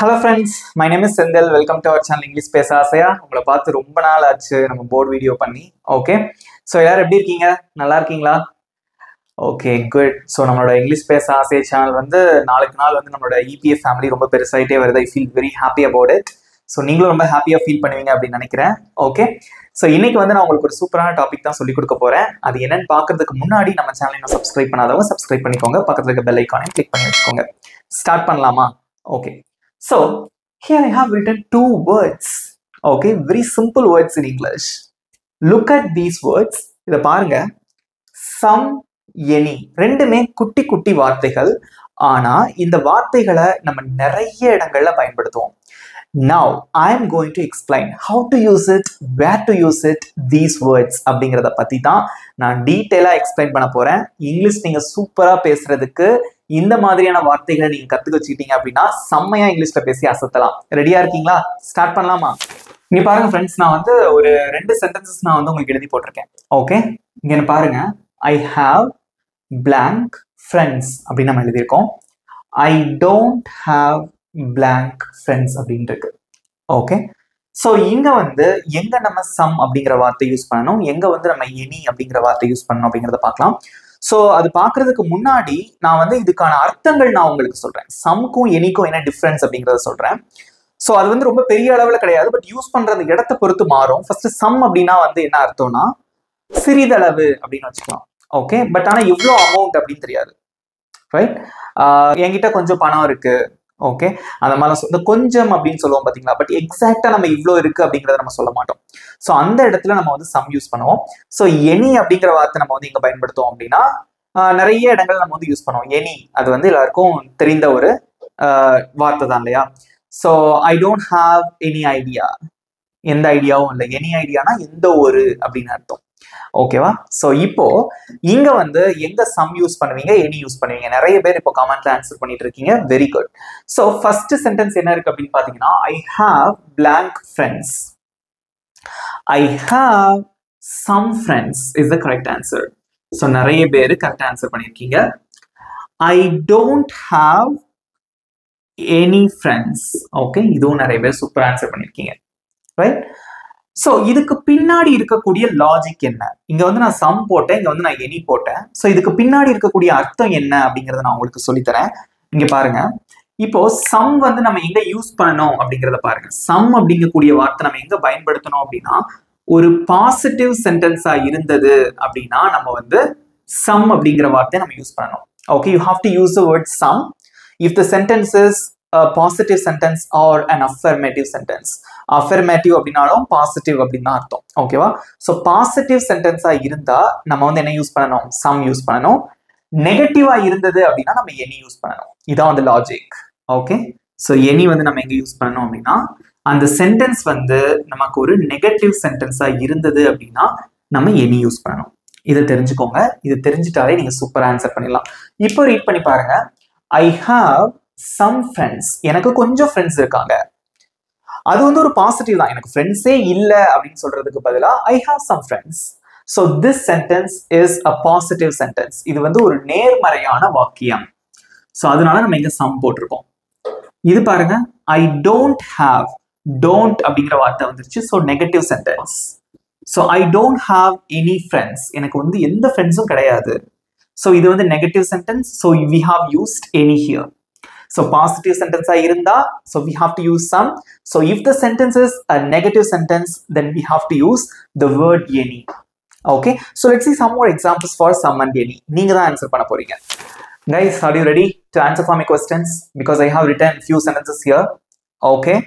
Hello friends, my name is Sendel. Welcome to our channel English Pesa Asaya. உங்களை பார்த்து ரொம்ப நாள் ஆச்சு நம்ம போர்ட் வீடியோ பண்ணி. ஓகே, ஸோ எல்லாரும் எப்படி இருக்கீங்க? நல்லா இருக்கீங்களா? Okay, good. ஸோ நம்மளோட இங்கிலீஷ் பேச ஆசை சேனல் வந்து நாளுக்கு நாள் வந்து நம்மளோட இபிஎஃப் ஃபேமிலி ரொம்ப பெருசாயிட்டே வருது. I feel very happy about it. So நீங்களும் ரொம்ப ஹாப்பியாக ஃபீல் பண்ணுவீங்க அப்படின்னு நினைக்கிறேன். ஓகே, ஸோ இன்னைக்கு வந்து நான் உங்களுக்கு ஒரு சூப்பரான டாபிக் தான் சொல்லிக் கொடுக்க போறேன். அது என்னன்னு பார்க்கறதுக்கு முன்னாடி நம்ம சேனலை இன்னும் சப்ஸ்கிரைப் பண்ணாதவங்க சப்ஸ்கிரைப் பண்ணிக்கோங்க. பக்கத்துல இருக்க பெல் ஐக்கானையும் கிளிக் பண்ணி வச்சுக்கோங்க. ஸ்டார்ட் பண்ணலாமா? Okay. So, here I have written two words. Okay, very simple words in English. Look at these words. இத பாருங்க. Some, any. ரெண்டுமே குட்டி குட்டி வார்த்தைகள். ஆனா இந்த வார்த்தைகளை நம்ம நிறைய இடங்கள்ல பயன்படுத்துவோம். Now, I am going to explain how to use it, where to use it, these words அப்படிங்கறத பத்தி தான் நான் டீடைலா எக்ஸ்பிளைன் பண்ண போறேன். இங்கிலீஷ் நீங்க சூப்பரா பேசுறதுக்கு இந்த மாதிரியான வார்த்தைகளை நீங்க கத்துக்க வச்சுக்கிட்டீங்க அப்படின்னா செம்மையா இங்கிலீஷ்ல பேசி அசத்தலாம். ரெடியா இருக்கீங்களா? ஸ்டார்ட் பண்ணலாமா? நீங்க பாருங்க ஃப்ரெண்ட்ஸ், நான் வந்து ஒரு 2 சென்டென்சஸ் நான் வந்து உங்களுக்கு எழுதி போட்டிருக்கேன். ஓகே, இங்க பாருங்க. I have blank friends அப்படின்னு நம்ம எழுதியிருக்கோம். I don't have blank friends அப்படின்னு இருக்கு. ஓகே, ஸோ இங்க வந்து எங்க நம்ம சம் அப்படிங்கிற வார்த்தை யூஸ் பண்ணணும், எங்க வந்து நம்ம எனி அப்படிங்கிற வார்த்தை யூஸ் பண்ணணும் அப்படிங்கிறத பார்க்கலாம். ஸோ அது பார்க்கறதுக்கு முன்னாடி நான் வந்து இதுக்கான அர்த்தங்கள் நான் உங்களுக்கு சொல்றேன். சம்க்கும் எனிக்கும் என்ன டிஃப்ரென்ஸ் அப்படிங்கிறத சொல்றேன். ஸோ அது வந்து ரொம்ப பெரிய அளவில் கிடையாது, பட் யூஸ் பண்ற அந்த இடத்தை பொறுத்து மாறும். ஃபர்ஸ்ட் சம் அப்படின்னா வந்து என்ன அர்த்தம்னா சிறிதளவு அப்படின்னு வச்சுக்கலாம். ஓகே, பட் ஆனால் எவ்வளோ அமௌண்ட் அப்படின்னு தெரியாது. ரைட், என்கிட்ட கொஞ்சம் பணம் இருக்கு. ஓகே, அந்த மாதிரி இந்த கொஞ்சம் அப்படின்னு சொல்லுவோம் பாத்தீங்களா, பட் எக்ஸாக்டா நம்ம இவ்வளோ இருக்கு அப்படிங்கறத நம்ம சொல்ல மாட்டோம். ஸோ அந்த இடத்துல நம்ம வந்து சம் யூஸ் பண்ணுவோம். ஸோ எனி அப்படிங்கிற வார்த்தை நம்ம வந்து இங்க பயன்படுத்துவோம் அப்படின்னா நிறைய இடங்கள் நம்ம வந்து யூஸ் பண்ணுவோம். எனி அது வந்து எல்லாருக்கும் தெரிந்த ஒரு வார்த்தை தான் இல்லையா? So I don't have any idea, எந்த ஐடியாவும் இல்லை. எனி ஐடியானா எந்த ஒரு அப்படின்னு அர்த்தம். ஓகேவா? ஸோ இப்போ இங்க வந்து எங்க சம் யூஸ் பண்ணுவீங்க, எனி யூஸ் பண்ணுவீங்க? நிறைய பேர் இப்போ கமெண்ட்ல ஆன்சர் பண்ணிட்டு இருக்கீங்க. Very good. So first sentence என்ன இருக்கு அப்படின்னு பாத்தீங்கன்னா, I have blank friends. I have some friends is the correct answer. So நிறைய பேர் கரெக்ட் ஆன்சர் பண்ணிருக்கீங்க. I don't have any friends. Okay, இதுவும் நிறைய பேர் சூப்பர் ஆன்சர் பண்ணிருக்கீங்க. ரைட், ஸோ இதுக்கு பின்னாடி இருக்கக்கூடிய லாஜிக் என்ன? இங்க வந்து நான் சம் போட்டேன், இங்க வந்து நான் எனி போட்டேன். ஸோ இதுக்கு பின்னாடி இருக்கக்கூடிய அர்த்தம் என்ன அப்படிங்கறத நான் உங்களுக்கு சொல்லித்தரேன். இங்க பாருங்க. இப்போ சம் வந்து நம்ம எங்க யூஸ் பண்ணணும் அப்படிங்கறத பாருங்க. சம் அப்படிங்கக்கூடிய வார்த்தை நம்ம எங்க பயன்படுத்தணும் அப்படின்னா, ஒரு பாசிட்டிவ் சென்டென்ஸா இருந்தது அப்படின்னா நம்ம வந்து சம் அப்படிங்கிற வார்த்தையை நம்ம யூஸ் பண்ணணும். Okay, you have to use the word some if the sentence is a positive sentence or an affirmative sentence. affirmative அப்படினாலும் பாசிட்டிவ் அப்படின்னு அர்த்தம். ஓகேவா? ஸோ பாசிட்டிவ் சென்டென்ஸா இருந்தா நம்ம வந்து என்ன யூஸ் பண்ணணும்? சம் யூஸ் பண்ணணும். நெகட்டிவா இருந்தது அப்படின்னா நம்ம எனி யூஸ் பண்ணணும். இதான் வந்து லாஜிக். ஓகே, ஸோ எனி வந்து நம்ம எங்க யூஸ் பண்ணணும் அப்படின்னா, அந்த சென்டென்ஸ் வந்து நமக்கு ஒரு நெகட்டிவ் சென்டென்ஸா இருந்தது அப்படின்னா நம்ம எனி யூஸ் பண்ணணும். இதை தெரிஞ்சுக்கோங்க. இது தெரிஞ்சுட்டாலே நீங்க சூப்பர் ஆன்சர் பண்ணிடலாம். இப்போ ரீட் பண்ணி பாருங்க. I have some friends. எனக்கு கொஞ்சம் ஃப்ரெண்ட்ஸ் இருக்காங்க. அது வந்து ஒரு பாசிட்டிவ் தான். எனக்கு ஃப்ரெண்ட்ஸே இல்ல அப்படின்னு சொல்றதுக்கு பதிலா I have some friends. So this sentence is a positive sentence. இது வந்து ஒரு நேர்மறையான வாக்கியம். ஸோ அதனால நம்ம இங்க சம் போட்டிருக்கோம். இது பாருங்க, I don't have, don't அப்படிங்கிற வார்த்தை வந்துருச்சு. So negative sentence. So I don't have any friends. எனக்கு வந்து எந்த ஃப்ரெண்ட்ஸும் கிடையாது. So இது வந்து negative sentence. So we have used any here. So positive sentence இருந்தா, so we have to use some. So if the sentence is a negative sentence, then we have to use the word any. Okay, so let's see some more examples for some and any. நீங்க தான் answer பண்ண போறீங்க. Guys, are you ready to answer for my questions? Because I have written few sentences here. Okay,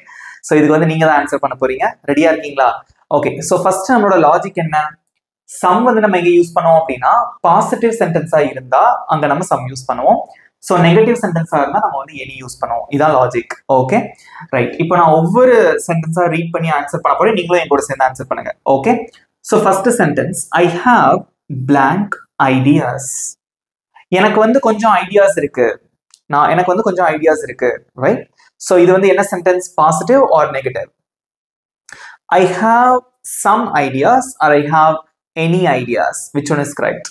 so இதுக்கு வந்து நீங்க தான் answer பண்ண போறீங்க. ரெடியா இருக்கீங்களா? Okay, so first நம்மளோட லாஜிக் என்ன? சம் வந்து நம்ம எங்க யூஸ் பண்ணுவோம் அப்படின்னா, பாசிட்டிவ் சென்டென்ஸா இருந்தா அங்க நம்ம சம் யூஸ் பண்ணுவோம். ஸோ நெகட்டிவ் சென்டென்ஸா இருந்தா நம்ம வந்து எனி யூஸ் பண்ணுவோம். இதான் லாஜிக். Okay, right. இப்போ நான் ஒவ்வொரு சென்டென்ஸா ரீட் பண்ணி ஆன்சர் பண்ண போறேன். நீங்களும் என் கூட சேர்ந்து ஆன்சர் பண்ணுங்க. Okay, so first sentence, I have blank ideas. எனக்கு வந்து கொஞ்சம் ஐடியாஸ் இருக்கு. எனக்கு வந்து கொஞ்சம் ஐடியாஸ் இருக்கு. ரைட், ஸோ இது வந்து என்ன sentence? Positive or negative? I have some ideas or I have any ideas. Which one is correct?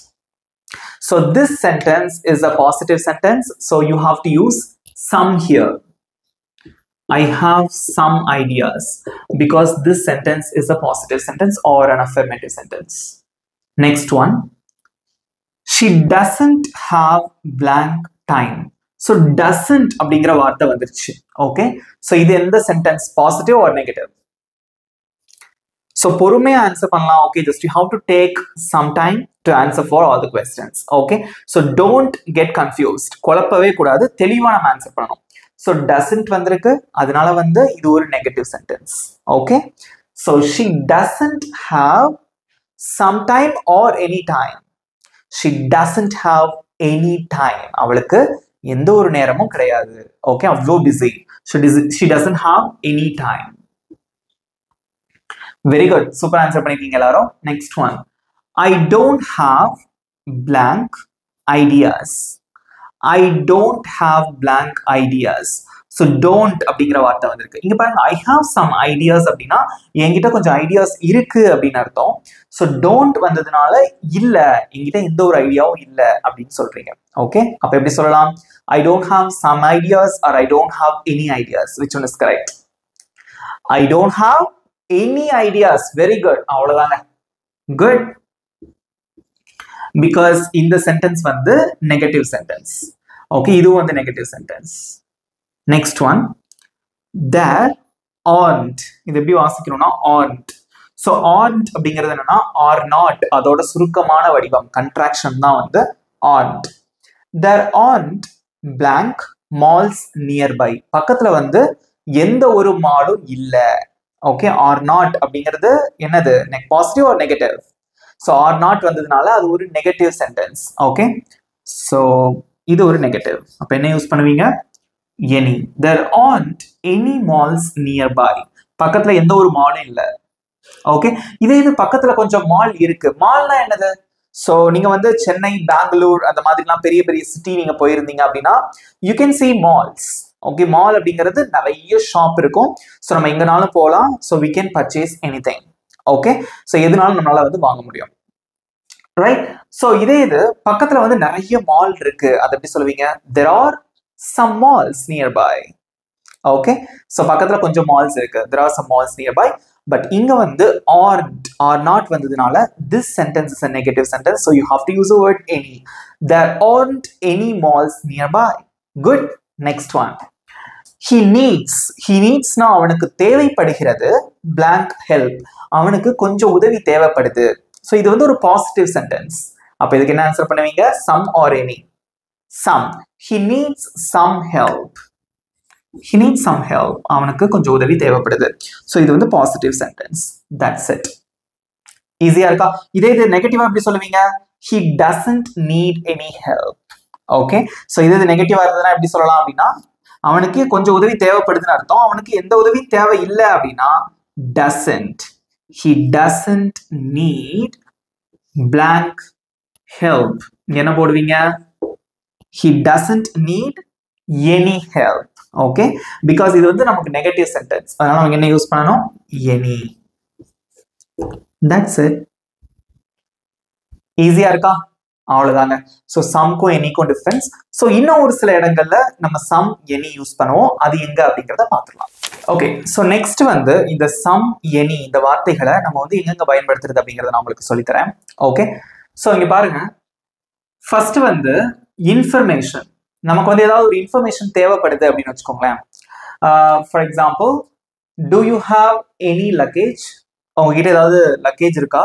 So this sentence is a positive sentence. So you have to use some here. I have some ideas, because this sentence is a positive sentence or an affirmative sentence. Next one, she doesn't have blank time. So doesn't அப்படிங்கிற வார்த்தை வந்துருச்சு. Okay, so இது எந்த sentence, positive or negative? So பொறுமையா answer பண்ணலாம். Okay, just you have to take some time to answer for all the questions. Okay, so don't get confused. குழப்பவே கூடாது, தெளிவா நம்ம ஆன்சர் பண்ணணும். So doesn't வந்திருக்கு, அதனால வந்து இது ஒரு negative sentence. Okay, so she doesn't have some time or any time. She doesn't have any time. அவளுக்கு எந்த ஒரு நேரமும் கிடையாது. Okay, அவ்வளோ busy. She doesn't have any time. Very good. Super answer பண்ணிருக்கீங்க எல்லாரும். Next one. I don't have blank ideas. I don't have blank ideas. So don't அப்படிங்கிற வார்த்தை வந்திருக்கு. இங்க பாருங்க, I have some ideas அப்படின்னா என்கிட்ட கொஞ்சம் ஐடியாஸ் இருக்கு அப்படின்னு அர்த்தம். So don't வந்ததுனால இல்ல, என்கிட்ட எந்த ஒரு ஐடியாவும் இல்ல அப்படின்னு சொல்றீங்க. ஓகே, அப்ப எப்படி சொல்லலாம்? I don't have some ideas or I don't have any ideas. Which one is correct? I don't have any ideas. Very good. அவ்வளவுதாங்க. Good. Because in the sentence வந்து negative sentence. Okay, இது வந்து negative sentence. Next one, there aren't. இது எப்படி வாசிக்கணும்னா aren't. So aren't அப்படிங்கிறது என்னன்னா are not, அதோட சுருக்கமான வடிவம், contraction தான் வந்து aren't. There aren't blank malls nearby. பக்கத்துல வந்து எந்த ஒரு மாலும் இல்ல. ஓகே, are not அப்படிங்கிறது என்னது, positive or negative? So are not வந்ததுனால அது ஒரு நெகட்டிவ் சென்டென்ஸ். ஓகே, ஸோ இது ஒரு நெகட்டிவ். அப்போ என்ன யூஸ் பண்ணுவீங்க? any. There aren't any malls nearby. பக்கத்துல எந்த ஒரு மாலும் இல்லை. ஓகே, இதே இது பக்கத்துல கொஞ்சம் மால் இருக்கு. மால்னா என்னது? ஸோ நீங்க வந்து சென்னை, பெங்களூர் அந்த மாதிரிலாம் பெரிய பெரிய சிட்டி நீங்க போயிருந்தீங்க அப்படின்னா you can see malls. Okay, mall அப்படிங்கிறது நிறைய ஷாப் இருக்கும். ஸோ நம்ம எங்கனாலும் போகலாம். So we can purchase anything. Okay, so எதுனாலும் நம்மளால வந்து வாங்க முடியும். ரைட். ஸோ இதே இது பக்கத்துல வந்து நிறைய மால் இருக்கு, அதை எப்படி சொல்லுவீங்க? there are some malls nearby. Okay, so பக்கத்துல கொஞ்சம் மால்ஸ் இருக்கு, there are some malls nearby. But இங்க வந்து are not வந்ததுனால this sentence is a negative sentence, so you have to use the word any. There aren't any malls nearby. Good. Next one. He needs னா அவனுக்கு தேவைப்படுகிறது, blank help, அவனுக்கு கொஞ்சம் உதவி தேவைப்படுது. ஸோ இது வந்து ஒரு பாசிட்டிவ் சென்டென்ஸ். அப்போ இதுக்கு என்ன ஆன்சர் பண்ணுவீங்க? some or any? some. He needs some help. He needs some help. அவனுக்கு கொஞ்சம் உதவி தேவைப்படுது. ஸோ இது வந்து பாசிட்டிவ் சென்டென்ஸ். That's it. ஈஸியா இருக்கா? இதே இது நெகட்டிவா எப்படி சொல்லுவீங்க? He doesn't need any help. Okay, so இது நெகட்டிவா இருந்ததுன்னா எப்படி சொல்லலாம் அப்படின்னா அவனுக்கு கொஞ்சம் உதவி தேவைப்படுதுன்னு அர்த்தம். அவனுக்கு எந்த உதவியும் தேவை இல்லை அப்படின்னா doesn't. He doesn't need blank help. என்ன போடுவீங்க? He doesn't need any help. Okay, because இது வந்து நமக்கு நெகட்டிவ் சென்டென்ஸ், அதனால அவங்க என்ன யூஸ் பண்ணணும்? any. That's it. ஈஸியா இருக்கா? அவ்வளவுதாங்க. ஸோ சம்க்கும் எனிக்கும் டிஃபரன்ஸ். ஸோ இன்னும் ஒரு சில இடங்கள்ல நம்ம சம் எனி யூஸ் பண்ணுவோம், அது எங்க அப்படிங்கிறத பார்த்துக்கலாம். ஓகே, ஸோ நெக்ஸ்ட் வந்து இந்த சம் எனி இந்த வார்த்தைகளை நம்ம வந்து எங்கெங்க பயன்படுத்துறது அப்படிங்கிறத நான் உங்களுக்கு சொல்லித்தரேன். ஓகே, ஸோ இங்க பாருங்க, ஃபர்ஸ்ட் வந்து இன்ஃபர்மேஷன். நமக்கு வந்து ஏதாவது ஒரு இன்ஃபர்மேஷன் தேவைப்படுது அப்படின்னு வச்சுக்கோங்களேன். For example, do you have any luggage? உங்ககிட்ட ஏதாவது லக்கேஜ் இருக்கா?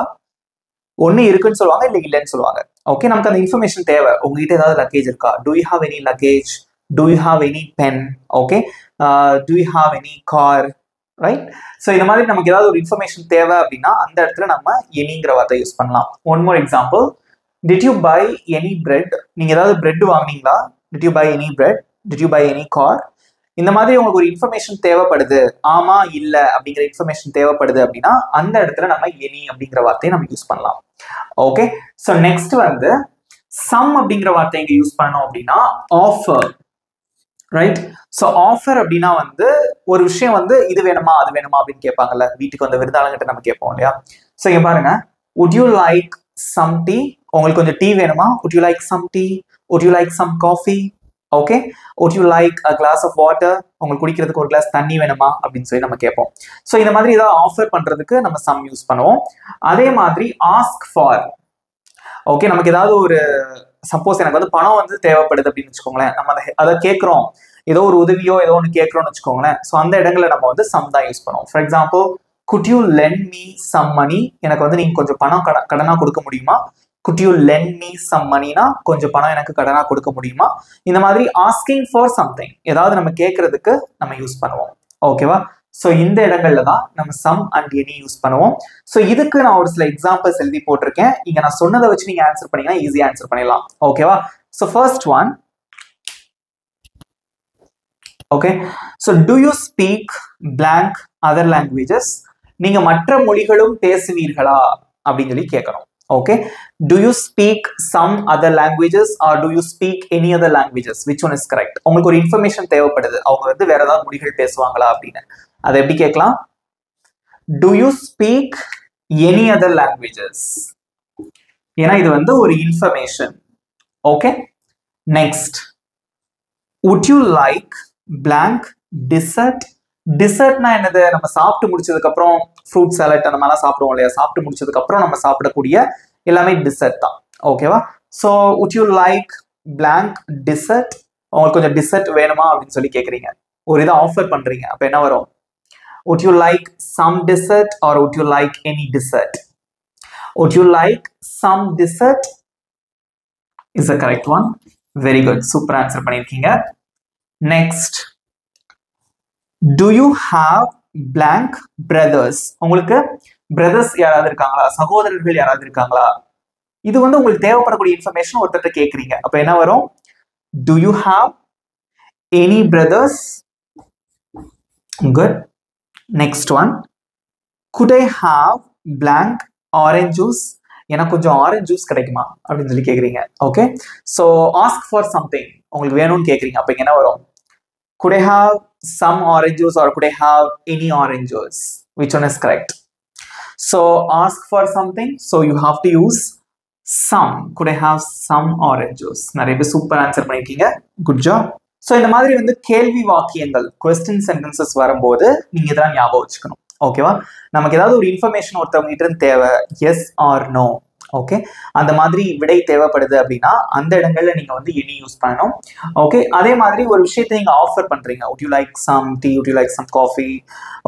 ஒன்னு இருக்குன்னு சொல்லுவாங்க, இல்லை இல்லைன்னு சொல்லுவாங்க. ஓகே, நமக்கு அந்த இன்ஃபர்மேஷன் தேவை. உங்ககிட்ட ஏதாவது லக்கேஜ் இருக்கா? do you have any luggage? do you have any pen? Okay, do you have any car? Right. So இந்த மாதிரி நமக்கு ஏதாவது ஒரு இன்ஃபர்மேஷன் தேவை அப்படின்னா அந்த இடத்துல நம்ம எனிங்கிற வார்த்தை யூஸ் பண்ணலாம். One more example, did you buy any bread? நீங்க ஏதாவது bread வாங்கினீங்களா? did you buy any bread? did you buy any car? இந்த மாதிரி உங்களுக்கு ஒரு இன்ஃபர்மேஷன் தேவைப்படுது, ஆமா இல்ல அப்படிங்கிற இன்ஃபர்மேஷன் தேவைப்படுது அப்படின்னா அந்த இடத்துல நம்ம எனி அப்படிங்கிற வார்த்தையை நம்ம யூஸ் பண்ணலாம். ஓகே, ஸோ நெக்ஸ்ட் வந்து சம் அப்படிங்கிற வார்த்தை இங்க யூஸ் பண்ணோம் அப்படின்னா ஆஃபர். ரைட். ஸோ ஆஃபர் அப்படின்னா வந்து ஒரு விஷயம் வந்து இது வேணுமா அது வேணுமா அப்படின்னு கேட்பாங்கல்ல, வீட்டுக்கு வந்த விருந்தாளங்கிட்ட நம்ம கேட்போம் இல்லையா. ஸோ இங்க பாருங்க, would you like some tea? உங்களுக்கு கொஞ்சம் டீ வேணுமா? would you like some tea? would you like some coffee? Okay, would you like a glass of water? உங்களுக்கு குடிக்கிறதுக்கு ஒரு கிளாஸ் தண்ணி வேணுமா அப்படின்னு சொல்லி நம்ம கேட்போம். ஸோ இந்த மாதிரி ஏதாவது ஆஃபர் பண்றதுக்கு நம்ம சம் யூஸ் பண்ணுவோம். அதே மாதிரி ஆஸ்க் ஃபார், ஓகே, நமக்கு ஏதாவது ஒரு சப்போஸ் எனக்கு வந்து பணம் வந்து தேவைப்படுது அப்படின்னு வச்சுக்கோங்களேன், நம்ம அதை கேட்குறோம், ஏதோ ஒரு உதவியோ ஏதோ ஒன்று கேட்குறோம்னு வச்சுக்கோங்களேன். ஸோ அந்த இடங்களில் நம்ம வந்து சம் தான் யூஸ் பண்ணுவோம். For example, could you lend me some money? எனக்கு வந்து நீங்க கொஞ்சம் பணம் கடனா கொடுக்க முடியுமா? could you lend me some money-னா கொஞ்சம் பணம் எனக்கு கடனா கொடுக்க முடியுமா? இந்த மாதிரி asking for something, ஏதாவது நம்ம கேட்கறதுக்கு நம்ம யூஸ் பண்ணுவோம். ஓகேவா? ஸோ இந்த இடங்கள்ல தான் நம்ம சம் அண்ட் எனி யூஸ் பண்ணுவோம். ஸோ இதுக்கு நான் ஒரு சில எக்ஸாம்பிள்ஸ் எழுதி போட்டிருக்கேன். இங்க நான் சொன்னதை வச்சு நீங்க ஆன்சர் பண்ணீங்கன்னா ஈஸியா ஆன்சர் பண்ணிடலாம். ஓகேவா? So first one, okay, so do you speak blank other languages? நீங்க மற்ற மொழிகளும் பேசுவீர்களா அப்படின்னு சொல்லி கேட்கணும். Okay, do you speak some other languages or do you speak any other languages? Which one is correct? உங்களுக்கு ஒரு இன்ஃபர்மேஷன் தேவைப்படுது, அவங்க வந்து வேற ஏதாவது மொழிகள் பேசுவாங்களா அப்படின்னு. அதை எப்படி கேட்கலாம்? do you speak any other languages? ஏன்னா இது வந்து ஒரு information. Okay, next, would you like blank dessert? டிசர்ட்னா என்னது? நம்ம சாப்பிட்டு முடிச்சதுக்கு அப்புறம் ஃப்ரூட் சாலட் அந்த மாதிரிலாம் சாப்பிடுவோம் இல்லையா? சாப்பிட்டு முடிச்சதுக்கு அப்புறம் நம்ம சாப்பிடக்கூடிய எல்லாமே டிசர்ட் தான். ஓகேவா? So would you like blank dessert? உங்களுக்கு கொஞ்சம் டிசர்ட் வேணுமா அப்படின்னு சொல்லி கேட்குறீங்க, ஒரு இதை ஆஃபர் பண்றீங்க. அப்போ என்ன வரும்? would you like some dessert or would you like any dessert? would you like some dessert is the correct one. Very good, super answer பண்ணியிருக்கீங்க. Next, do you have blank brothers? உங்களுக்கு brothers யாராவது இருக்காங்களா? சகோதரர்கள் யாராவது இருக்காங்களா? இது வந்து உங்களுக்கு தேவைப்படக்கூடிய இன்ஃபர்மேஷன் ஒருத்தர் கேட்குறீங்க. அப்ப என்ன வரும்? do you have any brothers? good. next one, could I have blank orange juice? எனக்கு கொஞ்சம் ஆரஞ்சு ஜூஸ் கிடைக்குமா அப்படின்னு சொல்லி கேட்குறீங்க. Okay, so ask for something, உங்களுக்கு வேணும்னு கேட்குறீங்க. அப்போ என்ன வரும்? could I have some orange juice or could I have any orange juice? Which one is correct? So ask for something, so you have to use some. could I have some orange juice? நிறைய பேர் super answer பண்ணிருக்கீங்க. Good job. So இந்த மாதிரி வந்து கேள்வி வாக்கியங்கள், question sentences வரும்போது நீங்க இதெல்லாம் ஞாபகம் வச்சுக்கணும். ஓகேவா? நமக்கு ஏதாவது ஒரு இன்ஃபர்மேஷன் ஒருத்தவங்க கிட்ட இருந்து தேவை, எஸ் ஆர் நோ, ஓகே, அந்த மாதிரி விடை தேவைப்படுது அப்படின்னா அந்த இடங்கள்ல நீங்க வந்து எனி யூஸ் பண்ணணும். ஓகே, அதே மாதிரி ஒரு விஷயத்தை நீங்க ஆஃபர் பண்றீங்க, would you like some tea, would you like some coffee?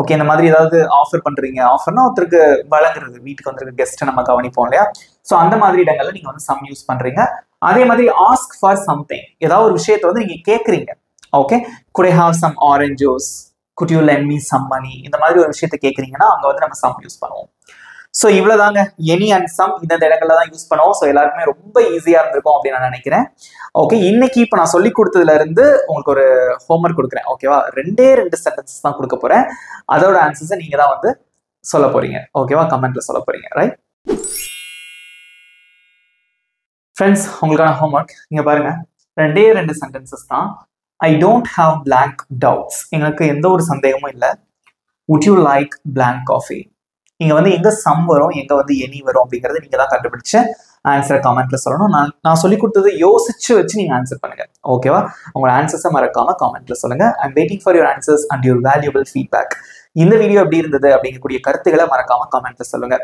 Okay, இந்த மாதிரி ஏதாவது ஆஃபர் பண்றீங்க. ஆஃபர்னா ஒருத்தருக்கு வழங்குறது, வீட்டுக்கு வந்திருக்க கெஸ்ட்டை நம்ம கவனிப்போம் இல்லையா? ஸோ அந்த மாதிரி இடங்கள்ல நீங்க வந்து சம் யூஸ் பண்றீங்க. அதே மாதிரி ஆஸ்க் ஃபார் சம்திங், ஏதாவது ஒரு விஷயத்தை வந்து நீங்க கேட்குறீங்க. Okay, could I have some orange juice? could you lend me some money? இந்த மாதிரி ஒரு விஷயத்தை கேட்குறீங்கன்னா அங்க வந்து நம்ம சம் யூஸ் பண்ணுவோம். ஸோ இவ்வளவுதாங்க, எனி அண்ட் சம் இந்த இடங்கள்ல தான் யூஸ் பண்ணுவோம். ஸோ எல்லாருக்குமே ரொம்ப ஈஸியா இருந்திருக்கும் அப்படின்னு நான் நினைக்கிறேன். ஓகே, இன்னைக்கு இப்போ நான் சொல்லி கொடுத்ததுல இருந்து உங்களுக்கு ஒரு ஹோம்ஒர்க் கொடுக்குறேன். ஓகேவா? 2 சென்டென்சஸ் தான் கொடுக்க போறேன். அதோட ஆன்சர்ஸை நீங்க தான் வந்து சொல்ல போறீங்க. ஓகேவா? கமெண்ட்ல சொல்ல போறீங்க. ரைட் ஃப்ரெண்ட்ஸ், உங்களுக்கான ஹோம்ஒர்க் நீங்க பாருங்க. 2 சென்டென்சஸ் தான். I don't have blank doubts, எனக்கு எந்த ஒரு சந்தேகமும் இல்லை. would you like blank coffee? இங்க வந்து எங்க சம் வரும், எங்க வந்து எனி வரும் அப்படிங்கறத நீங்க தான் கண்டுபிடிச்ச ஆன்சரை கமெண்ட்ல சொல்லணும். நான் சொல்லி கொடுத்ததை யோசிச்சு வச்சு நீங்க ஆன்சர் பண்ணுங்க. ஓகேவா? உங்களோட ஆன்சர்ஸை மறக்காம கமெண்ட்ல சொல்லுங்க. I'm waiting for your answers and your valuable feedback. இந்த வீடியோ எப்படி இருந்தது அப்படிங்கக்கூடிய கருத்துக்களை மறக்காம கமெண்ட்ல சொல்லுங்க.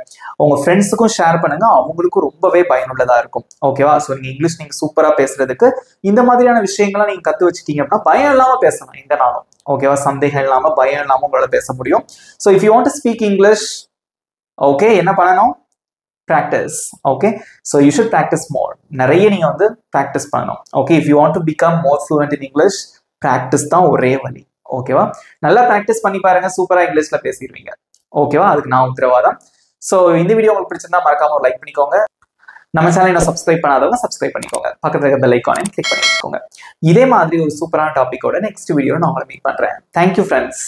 உங்க ஃப்ரெண்ட்ஸுக்கும் ஷேர் பண்ணுங்க, அவங்களுக்கும் ரொம்பவே பயனுள்ளதா இருக்கும். ஓகேவா? ஸோ நீங்க இங்கிலீஷ் நீங்க சூப்பரா பேசுறதுக்கு இந்த மாதிரியான விஷயங்கள்லாம் நீங்க கத்து வச்சுட்டீங்க அப்படின்னா பயம் இல்லாம பேசணும் எந்த நாளும். ஓகேவா? சந்தேகம் இல்லாம பயம் இல்லாம உங்களால பேச முடியும். So if you want to speak English, okay, என்ன பண்ணணும்? Practice. Okay, so you should practice more. நிறைய நீங்க வந்து ப்ராக்டிஸ் பண்ணணும். Okay, if you want to become more fluent in English, practice தான் ஒரே வழி. ஓகேவா? நல்லா ப்ராக்டிஸ் பண்ணி பாருங்க, சூப்பரா இங்கிலீஷ்ல பேசிடுவீங்க. ஓகேவா? அதுக்கு நான் உத்தரவாதம். ஸோ இந்த வீடியோ உங்களுக்கு பிடிச்சிருந்தா மறக்காம ஒரு லைக் பண்ணிக்கோங்க. நம்ம சேனல் இன்னும் சப்ஸ்கிரைப் பண்ணாதவங்க சப்ஸ்கிரைப் பண்ணிக்கோங்க. பக்கத்துல இருக்க பெல் ஐகானையும் கிளிக் பண்ணி வச்சுக்கோங்க. இதே மாதிரி ஒரு சூப்பரான டாபிக்கோட நெக்ஸ்ட் வீடியோ நான் உங்களை மீட் பண்றேன். Thank you friends.